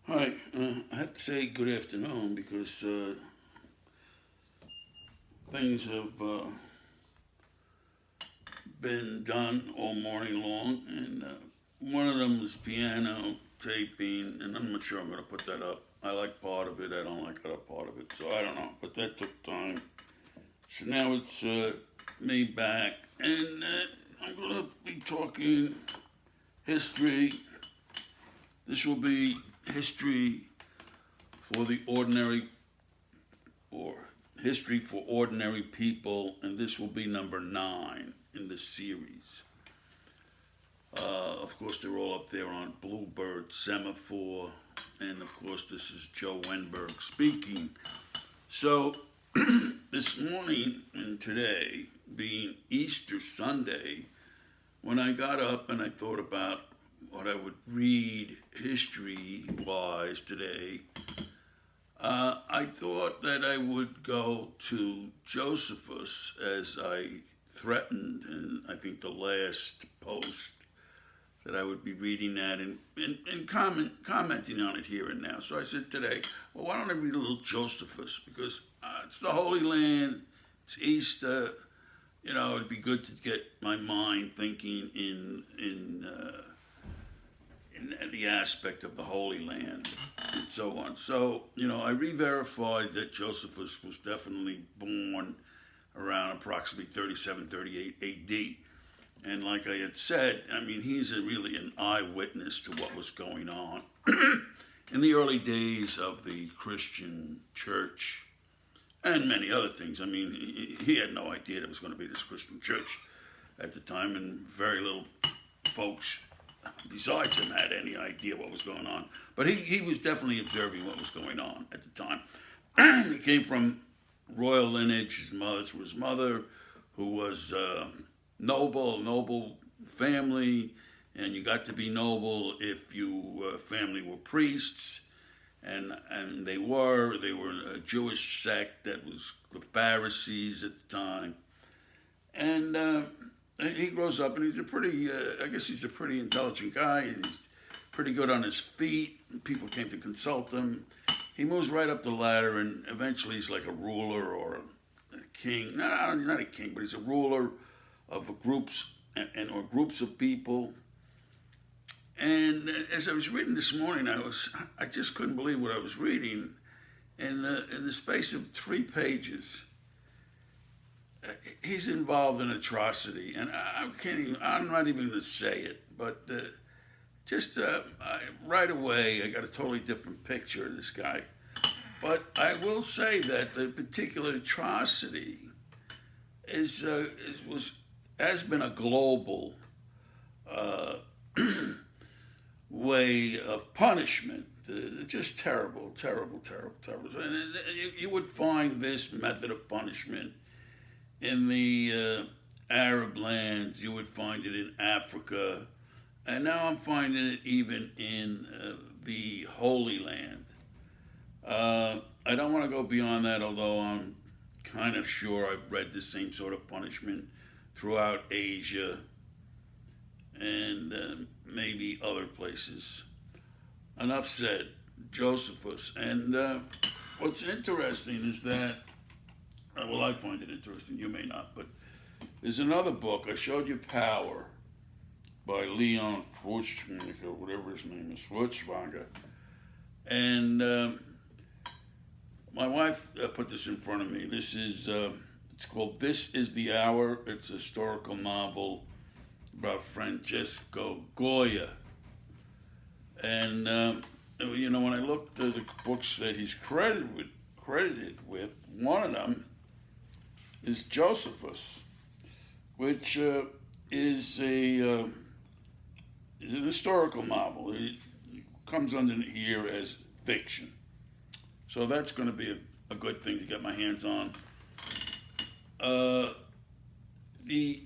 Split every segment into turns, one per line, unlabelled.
Hi, I have to say good afternoon because things have been done all morning long, and one of them was piano taping, and I'm not sure I'm going to put that up. I like part of it, I don't like other part of it, so I don't know, but that took time. So now it's me back, and I'm going to be talking history. This will be history for the ordinary or History for Ordinary People, and this will be number 9 in the series. Of course, they're all up there on Bluebird, Semaphore, and of course, this is Joe Wenberg speaking. So, this morning and today, being Easter Sunday, when I got up and I thought about what I would read history wise today, I thought that I would go to Josephus as I threatened in, I think, the last post that I would be reading that and commenting on it here and now. So I said today, well, why don't I read a little Josephus? Because it's the Holy Land, it's Easter. You know, it'd be good to get my mind thinking in the aspect of the Holy Land and so on. So, I re-verified that Josephus was definitely born around approximately 37, 38 AD. And like I had said, I mean, he's really an eyewitness to what was going on in the early days of the Christian church and many other things. I mean, he had no idea there was going to be this Christian church at the time, and very little folks besides him had any idea what was going on. But he was definitely observing what was going on at the time. He came from royal lineage. His mother, who was noble family, and you got to be noble if you family were priests, and they were a Jewish sect that was the Pharisees at the time, and he grows up and he's a pretty, I guess he's a pretty intelligent guy, and he's pretty good on his feet. People came to consult him. He moves right up the ladder, and eventually he's like a ruler or a king. Not a king, but he's a ruler of groups or groups of people. And as I was reading this morning, I just couldn't believe what I was reading. In the space of 3 pages, he's involved in atrocity, and I'm not even going to say it, but right away I got a totally different picture of this guy. But I will say that the particular atrocity has been a global uh, way of punishment. Just terrible, terrible, terrible, terrible. And you would find this method of punishment in the Arab lands. You would find it in Africa, and now I'm finding it even in the Holy Land. I don't want to go beyond that, although I'm kind of sure I've read the same sort of punishment throughout Asia and maybe other places. Enough said. Josephus. And what's interesting is that, well, I find it interesting, you may not, but there's another book. I showed you Power by Leon Feuchtwanger, whatever his name is, Feuchtwanger. And my wife put this in front of me. It's called This Is the Hour. It's a historical novel about Francesco Goya. And, when I looked at the books that he's credited with, one of them is Josephus, which is an historical novel. It comes under here as fiction. So that's going to be a good thing to get my hands on. The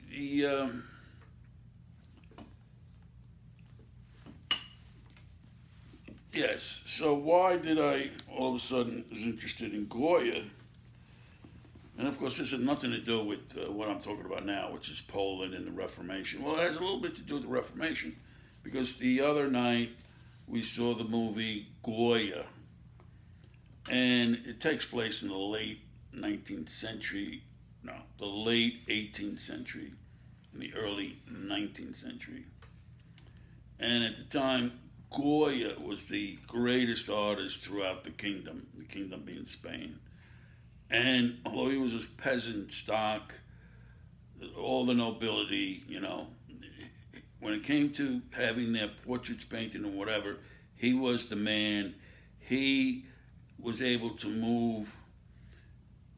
Yes, so why did I all of a sudden was interested in Goya? And of course, this had nothing to do with what I'm talking about now, which is Poland and the Reformation. Well, it has a little bit to do with the Reformation, because the other night we saw the movie Goya, and it takes place in the late 19th century, no, the late 18th century, in the early 19th century. And at the time, Goya was the greatest artist throughout the kingdom being Spain. And although he was a peasant stock, all the nobility, when it came to having their portraits painted and whatever, he was the man. He was able to move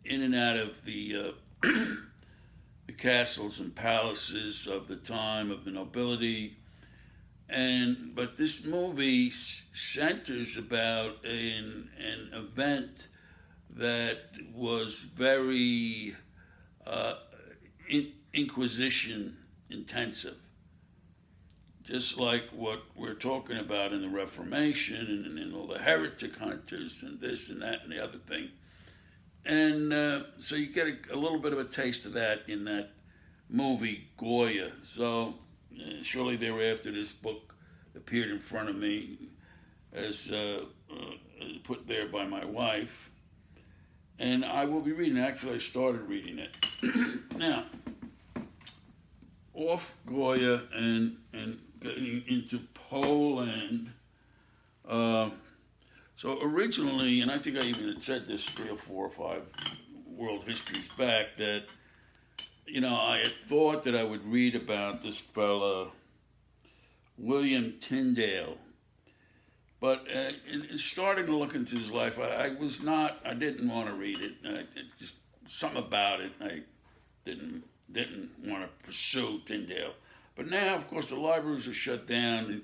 in and out of the the castles and palaces of the time of the nobility. But this movie centers about an event that was very Inquisition intensive, just like what we're talking about in the Reformation and all the heretic hunters and this and that and the other thing. And so you get a little bit of a taste of that in that movie Goya. So shortly thereafter, this book appeared in front of me as put there by my wife. And I will be reading it. Actually, I started reading it. Now, off Goya and getting into Poland. So originally, and I think I even had said this 3 or 4 or 5 world histories back, that, I had thought that I would read about this fella, William Tyndale. But in starting to look into his life, I didn't want to read it. Just something about it, I didn't want to pursue Tyndale. But now, of course, the libraries are shut down, and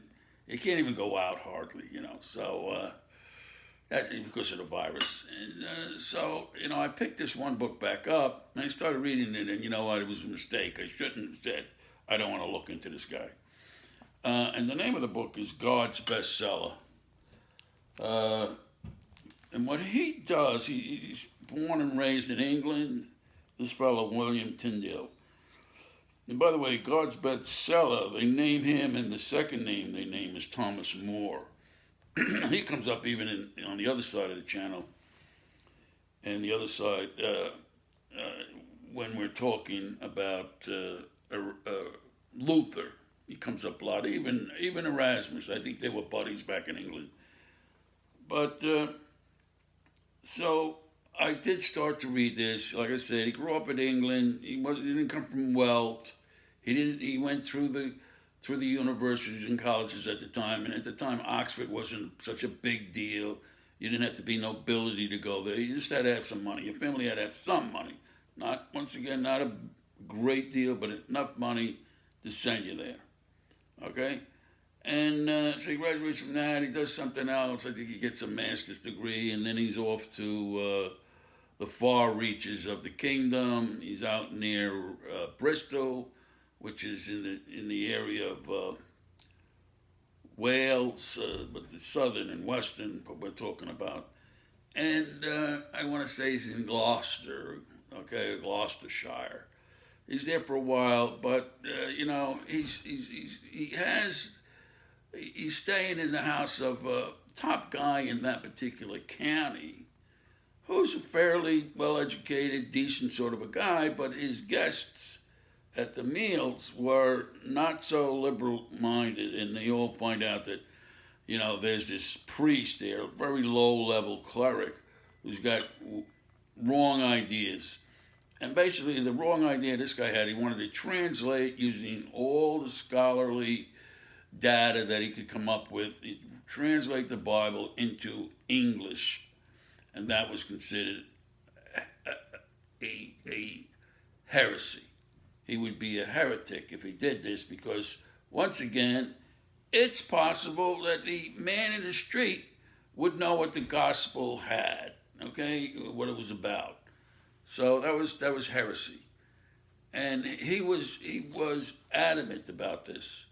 you can't even go out hardly, So that's because of the virus. And so, I picked this one book back up, and I started reading it, and you know what? It was a mistake. I shouldn't have said, I don't want to look into this guy. And the name of the book is God's Bestseller. And what he does, he's born and raised in England, this fellow William Tyndale. And by the way, God's Bestseller, they name him, and the second name they name is Thomas More. He comes up even on the other side of the channel, and the other side, when we're talking about Luther, he comes up a lot, even Erasmus. I think they were buddies back in England. But so I did start to read this. Like I said, he grew up in England. He didn't come from wealth. He went through the universities and colleges at the time. And at the time, Oxford wasn't such a big deal. You didn't have to be nobility to go there. You just had to have some money. Your family had to have some money. Not a great deal, but enough money to send you there. Okay? And so he graduates from that. He does something else. I think he gets a master's degree, and then he's off to the far reaches of the kingdom. He's out near Bristol, which is in the area of Wales, but the southern and western, what we're talking about. And I want to say he's in Gloucester, Gloucestershire. He's there for a while, but he's staying in the house of a top guy in that particular county, who's a fairly well-educated, decent sort of a guy, but his guests at the meals were not so liberal-minded, and they all find out that, there's this priest there, a very low-level cleric, who's got wrong ideas. And basically, the wrong idea this guy had, he wanted to translate using all the scholarly data that he could come up with, translate the Bible into English, and that was considered a heresy. He would be a heretic if he did this, because once again, it's possible that the man in the street would know what the gospel had, what it was about. So that was heresy, and he was adamant about this.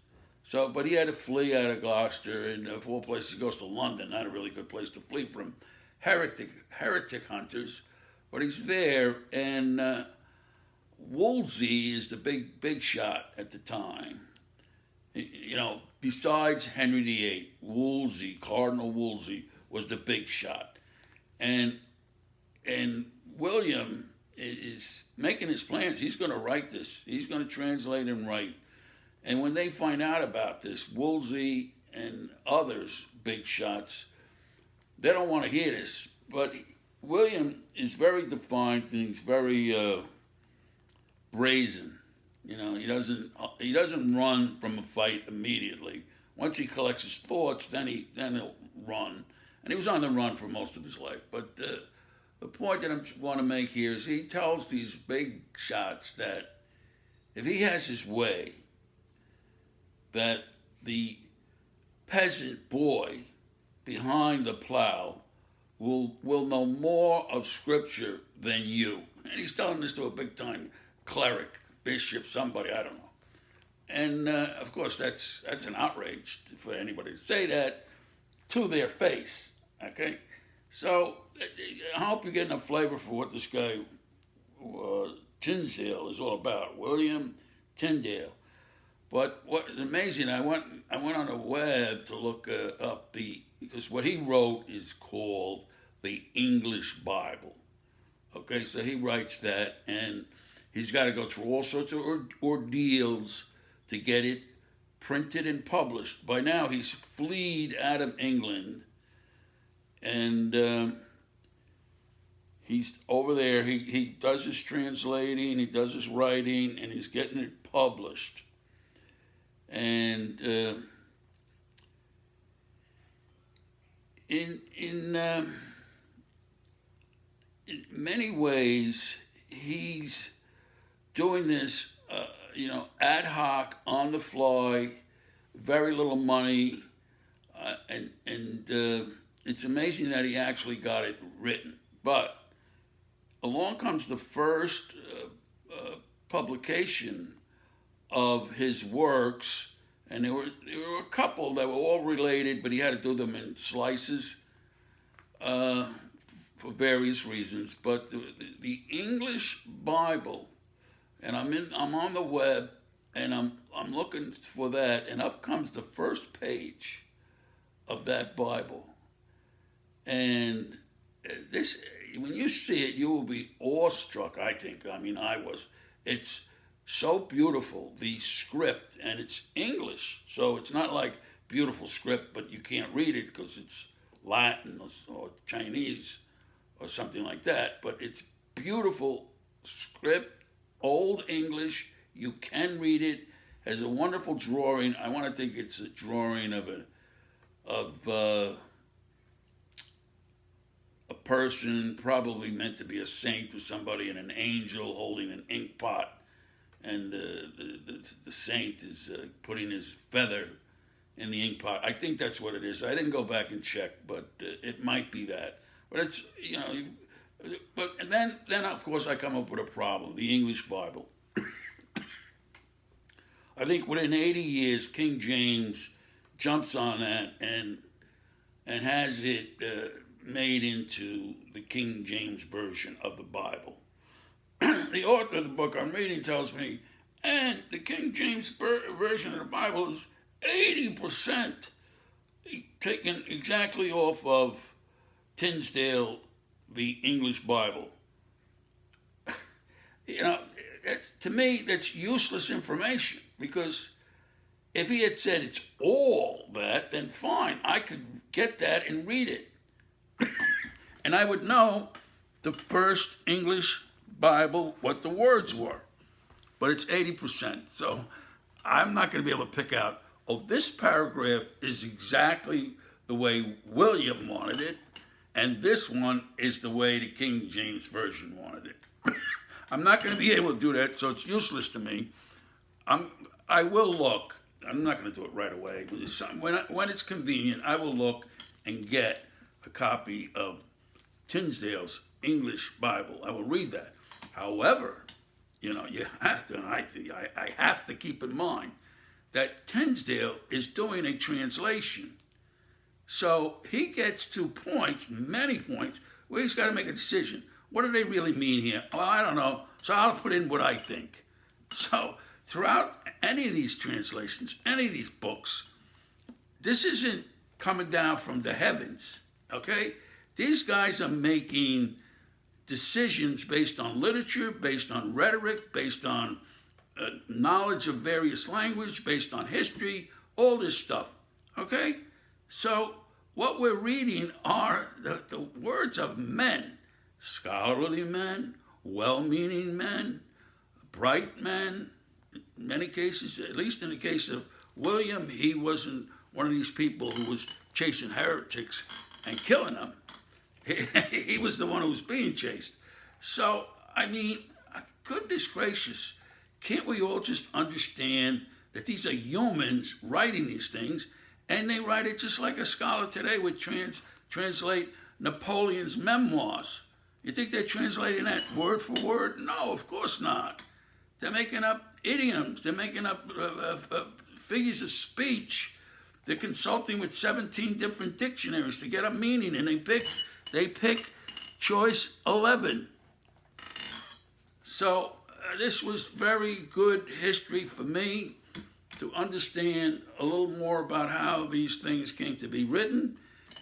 So, but he had to flee out of Gloucester, and of all places, he goes to London. Not a really good place to flee from heretic hunters, but he's there. And Wolsey is the big shot at the time, Besides Henry VIII, Wolsey, Cardinal Wolsey was the big shot, and and William is making his plans. He's going to write this. He's going to translate and write. And when they find out about this, Wolsey and others big shots, they don't want to hear this. But William is very defined and he's very brazen. He doesn't run from a fight immediately. Once he collects his thoughts, then he'll run. And he was on the run for most of his life. But the point that I want to make here is he tells these big shots that if he has his way, that the peasant boy behind the plow will know more of Scripture than you. And he's telling this to a big-time cleric, bishop, somebody, I don't know. And, of course, that's an outrage for anybody to say that to their face, okay? So I hope you're getting a flavor for what this guy, Tyndale, is all about. William Tyndale. But what is amazing, I went on the web to look up because what he wrote is called the English Bible. Okay, so he writes that, and he's got to go through all sorts of ordeals to get it printed and published. By now, he's fled out of England, and he's over there. He does his translating, he does his writing, and he's getting it published. And in many ways, he's doing this, ad hoc, on the fly, very little money, and it's amazing that he actually got it written. But along comes the first publication of his works, and there were a couple that were all related, but he had to do them in slices for various reasons. But the English Bible, and I'm on the web, and I'm looking for that, and up comes the first page of that Bible, and this, when you see it, you will be awestruck. I think. I mean, I was. It's so beautiful, the script, and it's English, so it's not like beautiful script, but you can't read it because it's Latin or Chinese or something like that. But it's beautiful script, Old English. You can read it. Has a wonderful drawing. I want to think it's a drawing of a person, probably meant to be a saint or somebody, and an angel holding an ink pot. And the saint is putting his feather in the ink pot. I think that's what it is. I didn't go back and check, but it might be that. But it's, and then of course I come up with a problem, the English Bible. I think within 80 years, King James jumps on that and has it made into the King James version of the Bible. The author of the book I'm reading tells me, and the King James version of the Bible is 80% taken exactly off of Tyndale, the English Bible. To me, that's useless information, because if he had said it's all that, then fine, I could get that and read it. And I would know the first English Bible, what the words were. But it's 80%. So I'm not going to be able to pick out, this paragraph is exactly the way William wanted it, and this one is the way the King James Version wanted it. I'm not going to be able to do that, so it's useless to me. I will look. I'm not going to do it right away. When it's convenient, I will look and get a copy of Tyndale's English Bible. I will read that. However, you have to, I have to keep in mind that Tyndale is doing a translation. So he gets to points, many points, where he's got to make a decision. What do they really mean here? Well, I don't know. So I'll put in what I think. So throughout any of these translations, any of these books, this isn't coming down from the heavens, okay? These guys are making decisions based on literature, based on rhetoric, based on knowledge of various language, based on history, all this stuff, okay? So what we're reading are the words of men, scholarly men, well-meaning men, bright men. In many cases, at least in the case of William, he wasn't one of these people who was chasing heretics and killing them. He was the one who was being chased. So, I mean, goodness gracious, can't we all just understand that these are humans writing these things, and they write it just like a scholar today would translate Napoleon's memoirs? You think they're translating that word for word? No, of course not. They're making up idioms. They're making up figures of speech. They're consulting with 17 different dictionaries to get a meaning, and they pick choice 11. So this was very good history for me to understand a little more about how these things came to be written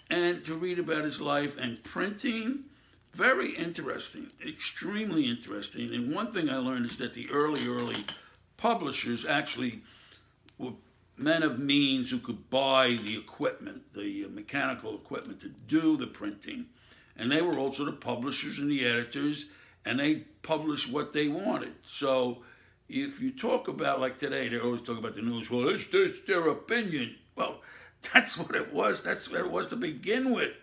and to read about his life and printing. Very interesting, extremely interesting. And one thing I learned is that the early publishers actually were men of means who could buy the equipment, the mechanical equipment to do the printing. And they were also the publishers and the editors, and they published what they wanted. So if you talk about, like today, they always talk about the news, well, it's their opinion. Well, that's what it was. That's what it was to begin with.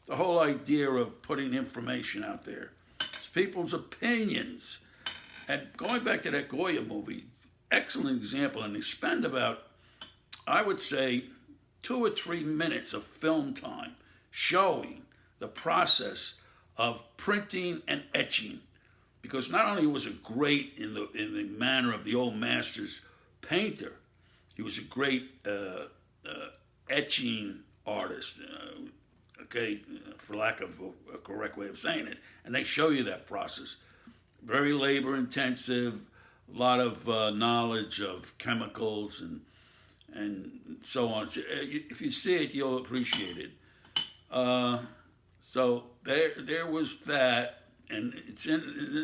The whole idea of putting information out there. It's people's opinions. And going back to that Goya movie, excellent example, and they spend about, I would say, 2 or 3 minutes of film time showing the process of printing and etching. Because not only was it great in the manner of the old master's painter, he was a great etching artist, for lack of a correct way of saying it. And they show you that process. Very labor intensive, a lot of knowledge of chemicals and so on. If you see it, you'll appreciate it. So there was that, and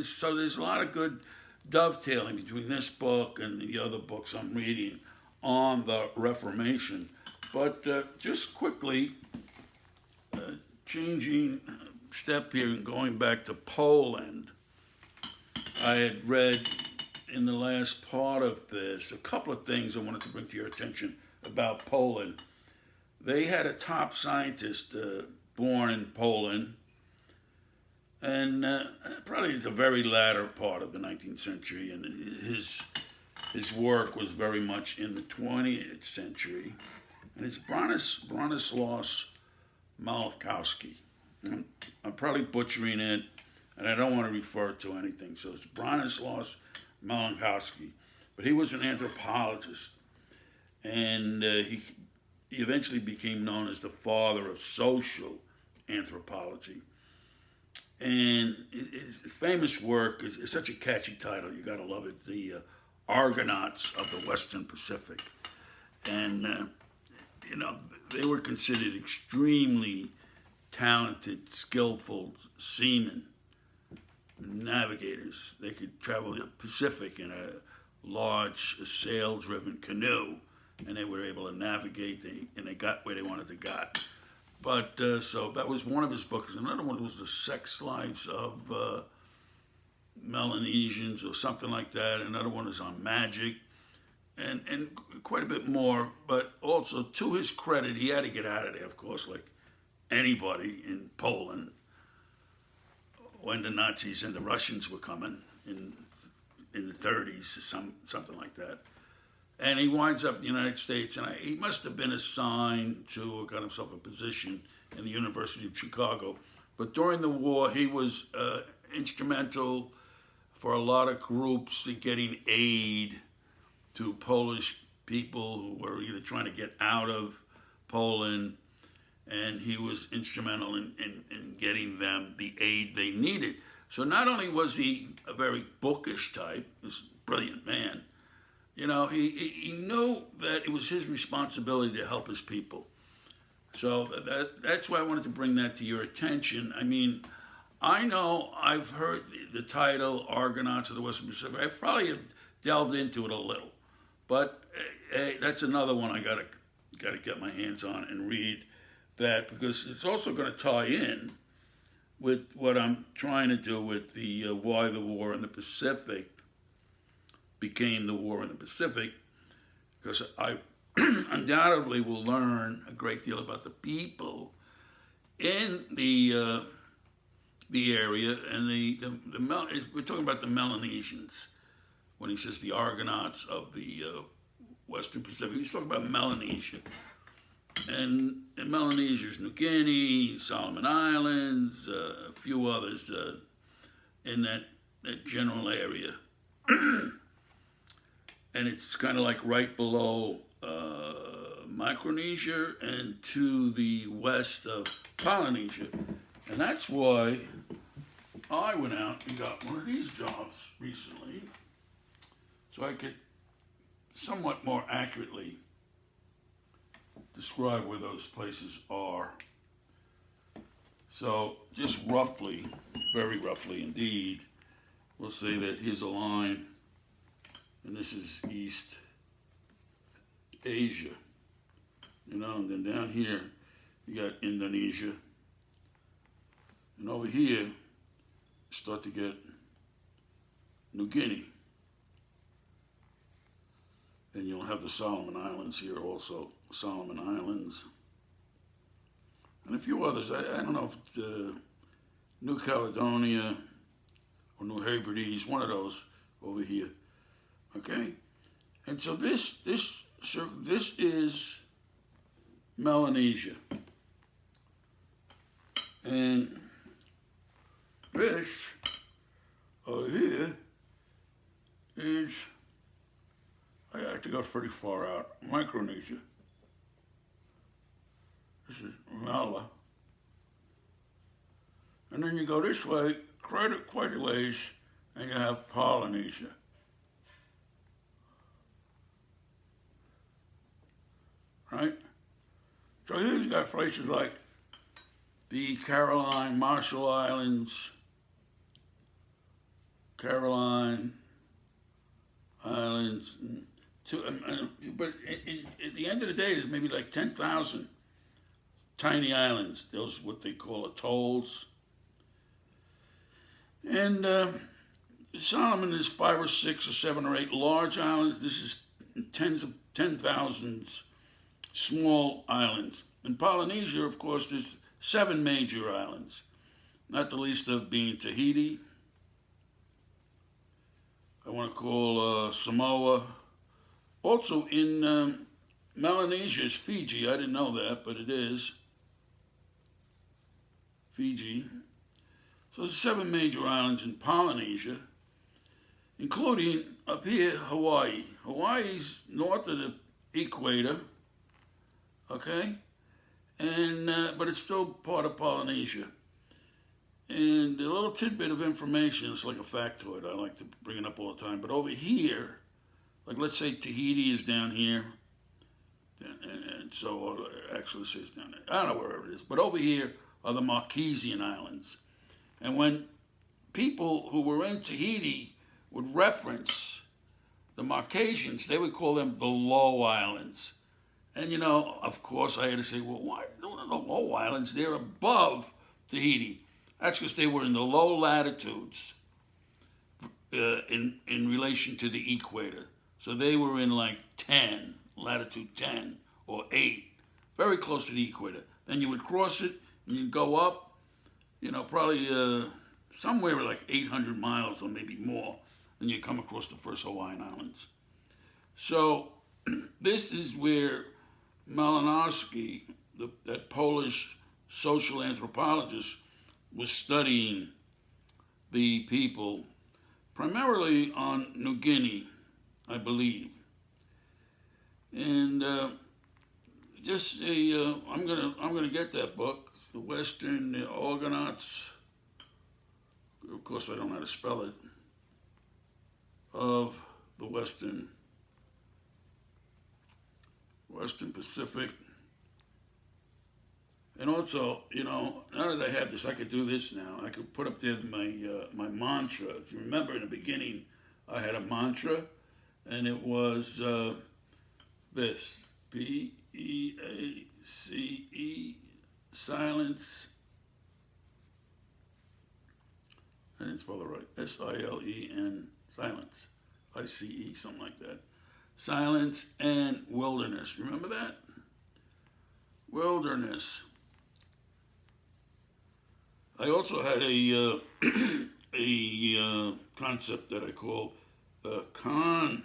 so there's a lot of good dovetailing between this book and the other books I'm reading on the Reformation. But just quickly, changing step here and going back to Poland, I had read in the last part of this a couple of things I wanted to bring to your attention about Poland. They had a top scientist born in Poland, and probably the very latter part of the 19th century, and his work was very much in the 20th century, and it's Bronislaus Malinowski. I'm probably butchering it, and I don't want to refer to anything, so it's Bronislaus Malinowski. But he was an anthropologist, and he eventually became known as the father of social anthropology. And his famous work is such a catchy title, you gotta love it, The Argonauts of the Western Pacific. And, they were considered extremely talented, skillful seamen, navigators. They could travel the Pacific in a large sail-driven canoe, and they were able to navigate, and they got where they wanted to get. But so that was one of his books. Another one was The Sex Lives of Melanesians or something like that. Another one is on magic, and quite a bit more. But also, to his credit, he had to get out of there, of course, like anybody in Poland when the Nazis and the Russians were coming in the 30s, something like that. And he winds up in the United States, and he must have been assigned to, got himself a position in the University of Chicago. But during the war, he was instrumental for a lot of groups in getting aid to Polish people who were either trying to get out of Poland, and he was instrumental in getting them the aid they needed. So not only was he a very bookish type, this brilliant man, He knew that it was his responsibility to help his people. So that's why I wanted to bring that to your attention. I mean, I know I've heard the title Argonauts of the Western Pacific. I probably have delved into it a little, but hey, that's another one I gotta get my hands on and read that, because it's also going to tie in with what I'm trying to do with the why the war in the Pacific became the war in the Pacific, because I undoubtedly will learn a great deal about the people in the area, and we're talking about the Melanesians when he says the Argonauts of the Western Pacific. He's talking about Melanesia, and Melanesia is New Guinea, Solomon Islands, a few others in that general area, and it's kind of like right below Micronesia and to the west of Polynesia. And that's why I went out and got one of these jobs recently, so I could somewhat more accurately describe where those places are. So just roughly, very roughly indeed, we'll say that here's a line, and this is East Asia. And then down here you got Indonesia. And over here, you start to get New Guinea. And you'll have the Solomon Islands here also, Solomon Islands. And a few others. I don't know if it's New Caledonia or New Hebrides, one of those over here. Okay? And so this is Melanesia. And this over here is, I have to go pretty far out, Micronesia. This is Mala. And then you go this way, quite a ways, and you have Polynesia. Right? So here you got places like the Caroline, Marshall Islands, Caroline Islands, but at the end of the day, there's maybe like 10,000 tiny islands. Those what they call atolls. And Solomon is 5 or 6 or 7 or 8 large islands. This is tens of 10,000s small islands. In Polynesia, of course, there's 7 major islands, not the least of being Tahiti. I want to call Samoa. Also in Melanesia is Fiji. I didn't know that, but it is Fiji. So there's 7 major islands in Polynesia, including up here Hawaii. Hawaii's north of the equator, okay, and but it's still part of Polynesia. And a little tidbit of information, it's like a factoid, I like to bring it up all the time, but over here, like let's say Tahiti is down here, and so actually let's say it's down there, I don't know wherever it is, but over here are the Marquesian Islands. And when people who were in Tahiti would reference the Marquesians, they would call them the Low Islands. And of course I had to say, well, why are the Low Islands? They're above Tahiti. That's because they were in the low latitudes in relation to the equator. So they were in like 10, latitude 10 or 8, very close to the equator. Then you would cross it and you'd go up, probably somewhere like 800 miles or maybe more, and you come across the first Hawaiian Islands. So this is where Malinowski, that Polish social anthropologist, was studying the people primarily on New Guinea, I believe. And I'm gonna get that book, The Western Argonauts. Of course, I don't know how to spell it. Of the Western Western Pacific. And also, now that I have this, I could do this now. I could put up there my mantra. If you remember in the beginning, I had a mantra, and it was this: BEACE, silence. I didn't spell it right. SILEN, silence. ICE, something like that. Silence and wilderness. Remember that? Wilderness. I also had a concept that I call construct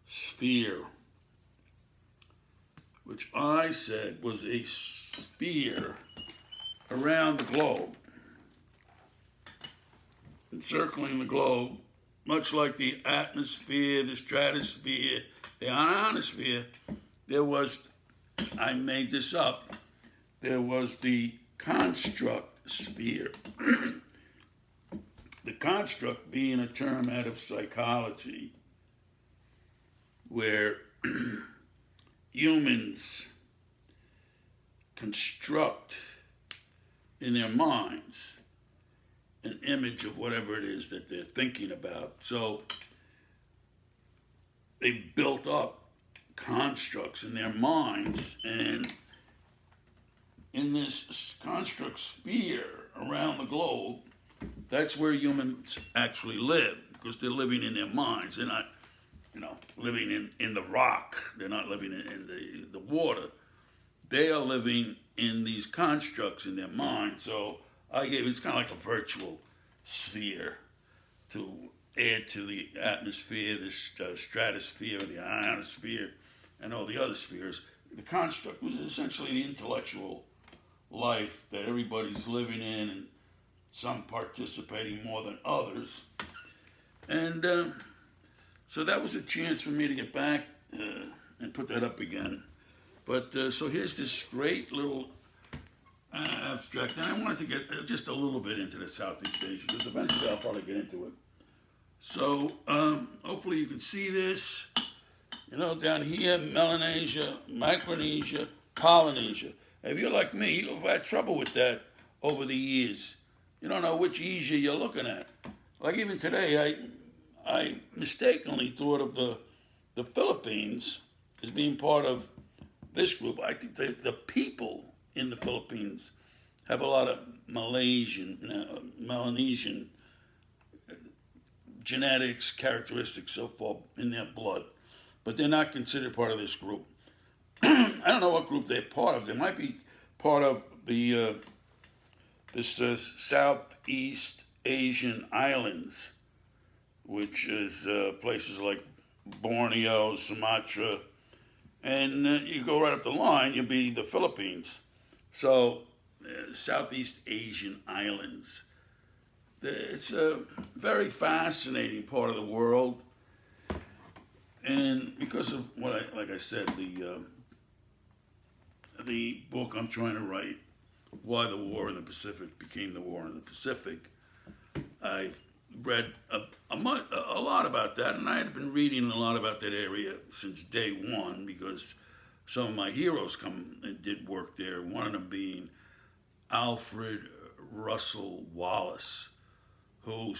sphere, which I said was a sphere around the globe, encircling the globe, much like the atmosphere, the stratosphere, the ionosphere. There was, I made this up, there was the construct sphere. The construct being a term out of psychology, where humans construct in their minds an image of whatever it is that they're thinking about. So they've built up constructs in their minds, and in this construct sphere around the globe, that's where humans actually live, because they're living in their minds. They're not, living in the rock. They're not living in the water. They are living in these constructs in their mind. So it's kind of like a virtual sphere to add to the atmosphere, the stratosphere, the ionosphere, and all the other spheres. The construct was essentially the intellectual life that everybody's living in, and some participating more than others. And so that was a chance for me to get back and put that up again. But so here's this great little abstract, and I wanted to get just a little bit into the Southeast Asia, because eventually I'll probably get into it. So hopefully you can see this. Down here, Melanesia, Micronesia, Polynesia. If you're like me, you've had trouble with that over the years. You don't know which Asia you're looking at. Like even today, I mistakenly thought of the Philippines as being part of this group. I think the people in the Philippines have a lot of Melanesian genetics, characteristics, so forth in their blood, but they're not considered part of this group. I don't know what group they're part of. They might be part of the Southeast Asian islands, which is places like Borneo, Sumatra, and you go right up the line, you'll be the Philippines. So, Southeast Asian islands. It's a very fascinating part of the world, and because of like I said, the book I'm trying to write, Why the War in the Pacific Became the War in the Pacific, I've read a lot about that, and I had been reading a lot about that area since day one, because some of my heroes come and did work there, one of them being Alfred Russel Wallace, who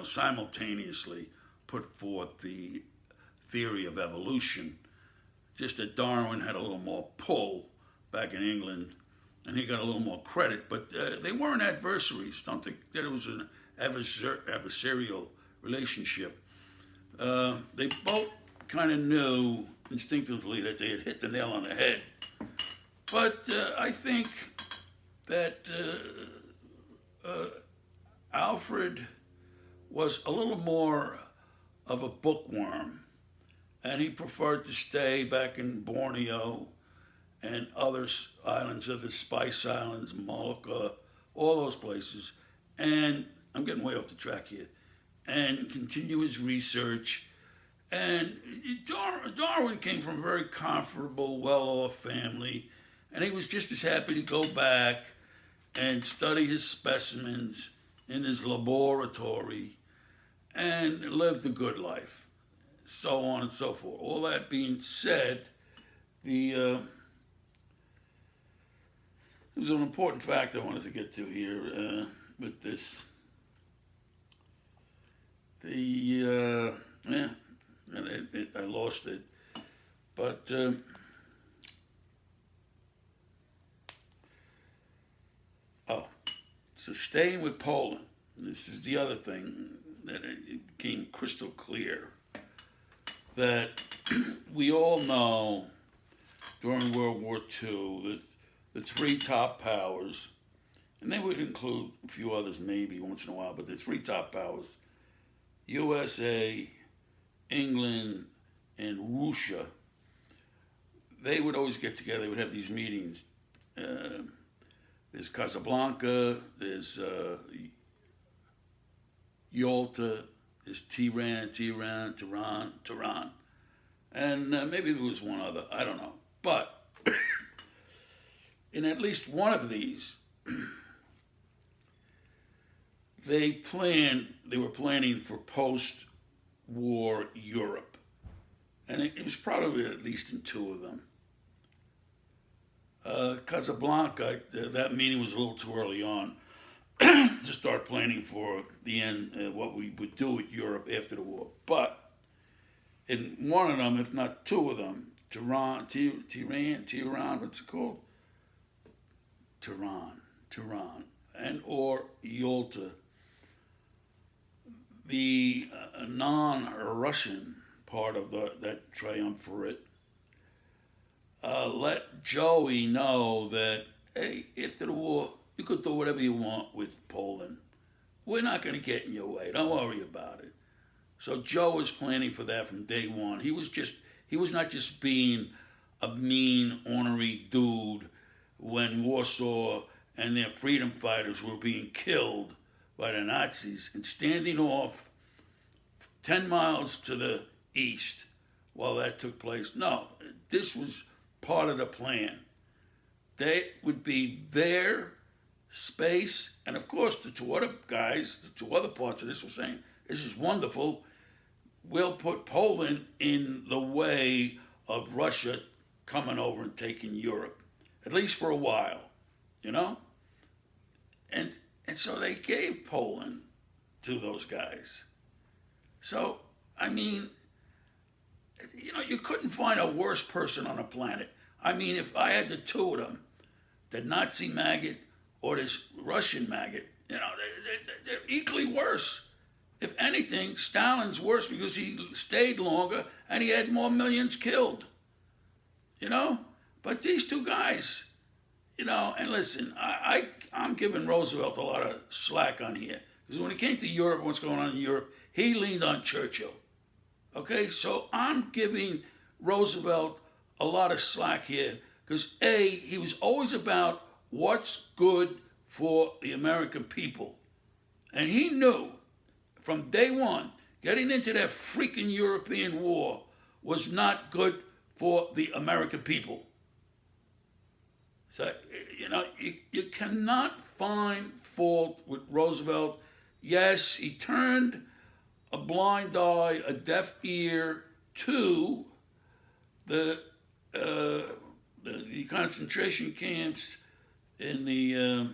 simultaneously put forth the theory of evolution. Just that Darwin had a little more pull back in England, and he got a little more credit, but they weren't adversaries. Don't think that it was an adversarial relationship. They both kind of knew instinctively that they had hit the nail on the head. But I think that Alfred was a little more of a bookworm, and he preferred to stay back in Borneo and other islands of the Spice Islands, Molucca, all those places. And I'm getting way off the track here. And continue his research. And Darwin came from a very comfortable, well-off family, and he was just as happy to go back and study his specimens in his laboratory and live the good life. so on and so forth. All that being said, there's an important fact I wanted to get to here with this. I lost it, but so staying with Poland. This is the other thing that it became crystal clear that we all know during World War II that the three top powers, and they would include a few others maybe once in a while, but the three top powers, USA, England, and Russia, they would always get together. They would have these meetings. There's Casablanca, there's Yalta, there's Tehran, and maybe there was one other, I don't know. But in at least one of these, they were planning for post-war Europe. And it was probably at least in two of them. Casablanca, that meeting was a little too early on to start planning for the end, what we would do with Europe after the war. But in one of them, if not two of them, Tehran, what's it called? Tehran, and or Yalta, the non-Russian part of that triumvirate, let Joey know that, hey, after the war, you could do whatever you want with Poland. We're not going to get in your way. Don't worry about it. So Joe was planning for that from day one. He was not just being a mean, ornery dude when Warsaw and their freedom fighters were being killed by the Nazis and standing off 10 miles to the east while that took place. No, this was part of the plan. They would be their space, and of course the two other parts of this were saying, this is wonderful. We'll put Poland in the way of Russia coming over and taking Europe, at least for a while, you know? And so they gave Poland to those guys. So, I mean, you know, you couldn't find a worse person on the planet. I mean, if I had the two of them, the Nazi maggot or this Russian maggot, you know, they're equally worse. If anything, Stalin's worse because he stayed longer and he had more millions killed. You know? But these two guys, you know, and listen, I'm giving Roosevelt a lot of slack on here. Because when it came to Europe, what's going on in Europe, he leaned on Churchill. Okay? So I'm giving Roosevelt a lot of slack here because, A, he was always about what's good for the American people. And he knew from day one, getting into that freaking European war was not good for the American people. So, you know, you cannot find fault with Roosevelt. Yes, he turned a blind eye, a deaf ear to the concentration camps and the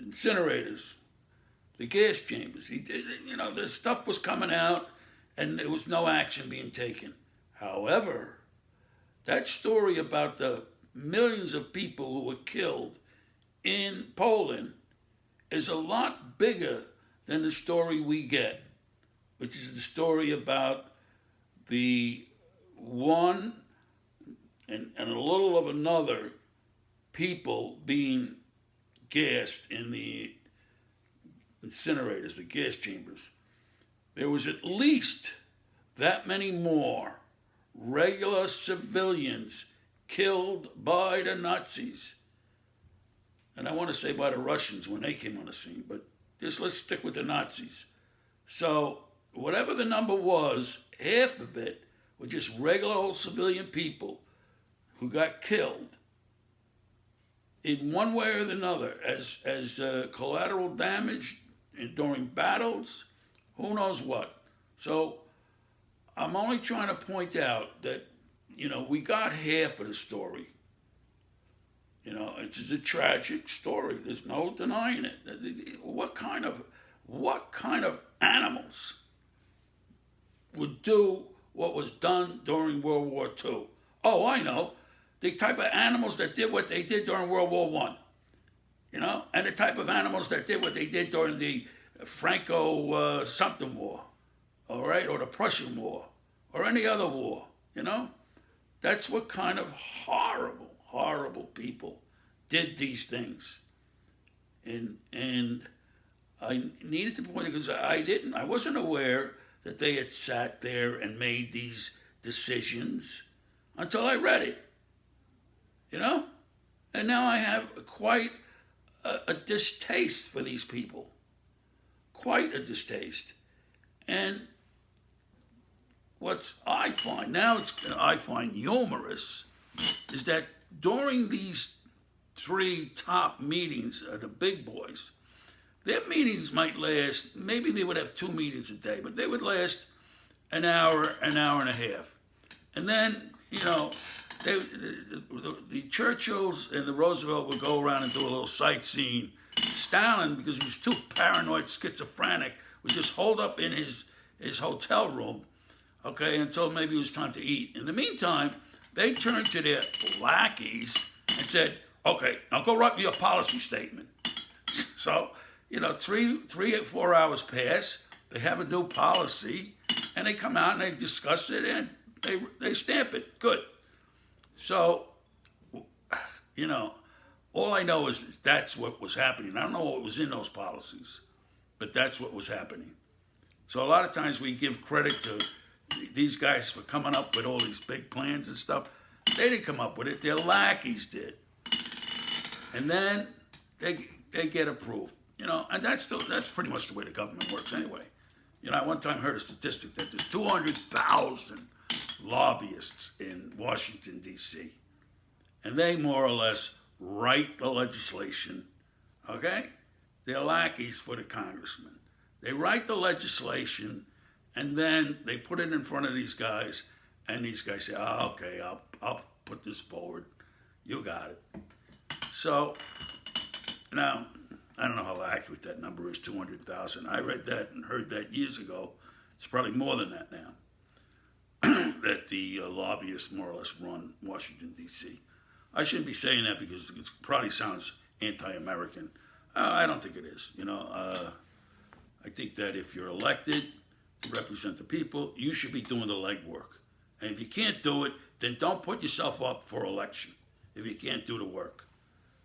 incinerators, the gas chambers. He did, you know, the stuff was coming out, and there was no action being taken. However, that story about the millions of people who were killed in Poland is a lot bigger than the story we get, which is the story about the one and a little of another people being gassed in the incinerators, the gas chambers. There was at least that many more regular civilians killed by the Nazis. And I want to say by the Russians when they came on the scene, but just let's stick with the Nazis. So whatever the number was, half of it were just regular old civilian people who got killed in one way or another as collateral damage during battles who knows what. So I'm only trying to point out that, we got half of the story. It's a tragic story. There's no denying it. What kind of animals would do what was done during World War II? Oh, I know. The type of animals that did what they did during World War One. And the type of animals that did what they did during the Franco something war, all right, or the Prussian war, or any other war. That's what kind of horrible, horrible people did these things. And I needed to point it because I wasn't aware that they had sat there and made these decisions until I read it. And now I have quite a distaste for these people. Quite a distaste. And what I find humorous is that during these three top meetings of the big boys, their meetings might last, maybe they would have 2 meetings a day, but they would last an hour and a half. And then, the Churchills and the Roosevelt would go around and do a little sightseeing. Stalin, because he was too paranoid, schizophrenic, would just hold up in his hotel room, okay, until maybe it was time to eat. In the meantime, they turned to their lackeys and said, okay, now go write me a policy statement. So, 3 or 4 hours pass, they have a new policy, and they come out and they discuss it and they stamp it. Good. So, all I know is that's what was happening. I don't know what was in those policies, but that's what was happening. So a lot of times we give credit to these guys for coming up with all these big plans and stuff. They didn't come up with it. Their lackeys did. And then they get approved. And that's pretty much the way the government works anyway. I one time heard a statistic that there's 200,000 lobbyists in Washington, D.C. And they more or less write the legislation, okay? They're lackeys for the congressman. They write the legislation, and then they put it in front of these guys, and these guys say, oh, okay, I'll put this forward. You got it. So, now, I don't know how accurate that number is, 200,000. I read that and heard that years ago. It's probably more than that now. That the lobbyists more or less run Washington, D.C. I shouldn't be saying that because it probably sounds anti-American. I don't think it is. I think that if you're elected to represent the people, you should be doing the legwork. And if you can't do it, then don't put yourself up for election if you can't do the work.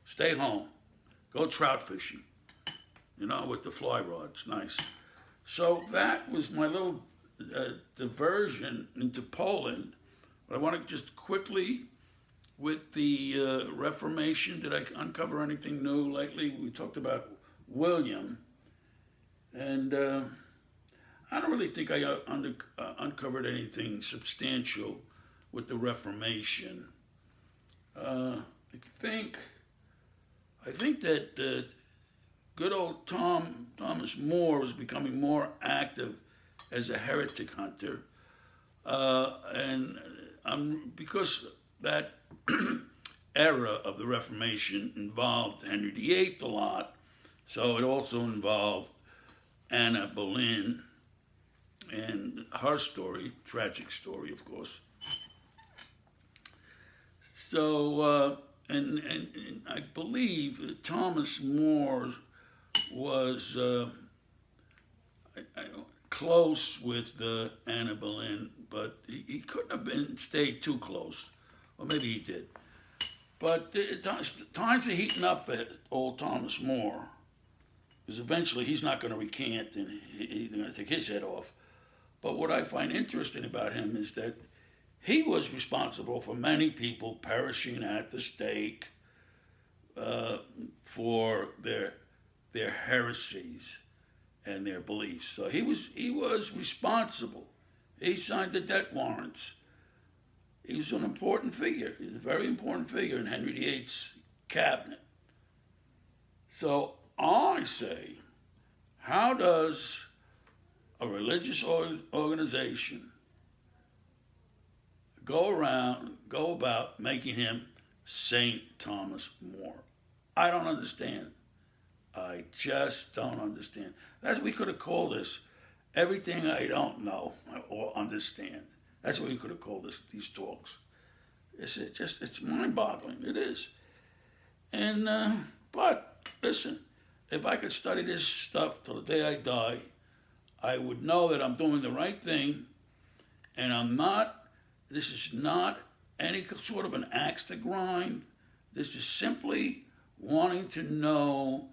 Stay home. Go trout fishing, with the fly rods. Nice. So that was my little diversion into Poland. But I want to just quickly, with the Reformation, did I uncover anything new lately? We talked about William. And I don't really think I uncovered anything substantial with the Reformation. I think that good old Thomas More was becoming more active as a heretic hunter, and because that era of the Reformation involved Henry VIII a lot, so it also involved Anna Boleyn and her story, tragic story, of course. So, and I believe that Thomas More was close with Anna Boleyn, but he couldn't have stayed too close. Or maybe he did. But times are heating up for old Thomas More, because eventually he's not going to recant and he's going to take his head off. But what I find interesting about him is that he was responsible for many people perishing at the stake for their heresies and their beliefs. So he was responsible. He signed the death warrants. He was an important figure. He was a very important figure in Henry VIII's cabinet. So I say, how does a religious organization go about making him St. Thomas More. I don't understand. I just don't understand. We could have called this everything I don't know or understand. That's what we could have called these talks. It's mind-boggling. It is. And but listen, if I could study this stuff till the day I die, I would know that I'm doing the right thing, and I'm not. This is not any sort of an axe to grind. This is simply wanting to know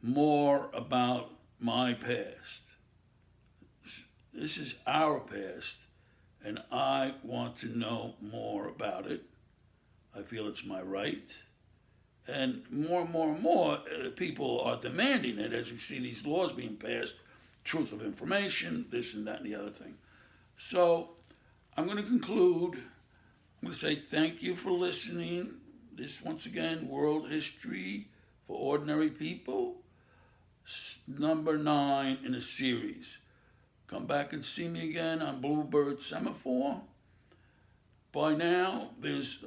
more about my past. This is our past, and I want to know more about it. I feel it's my right. And more, people are demanding it as you see these laws being passed, truth of information, this and that and the other thing. So I'm going to conclude. I'm going to say thank you for listening. This, once again, World History for Ordinary People, number 9 in a series. Come back and see me again on Bluebird Semaphore. By now, there's,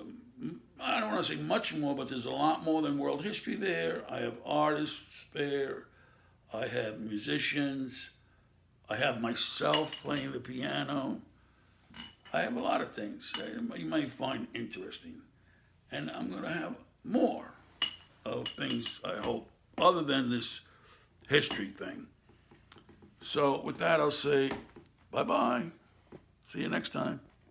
I don't want to say much more, but there's a lot more than world history there. I have artists there. I have musicians. I have myself playing the piano. I have a lot of things you might find interesting. And I'm going to have more of things, I hope, other than this history thing. So with that, I'll say bye-bye. See you next time.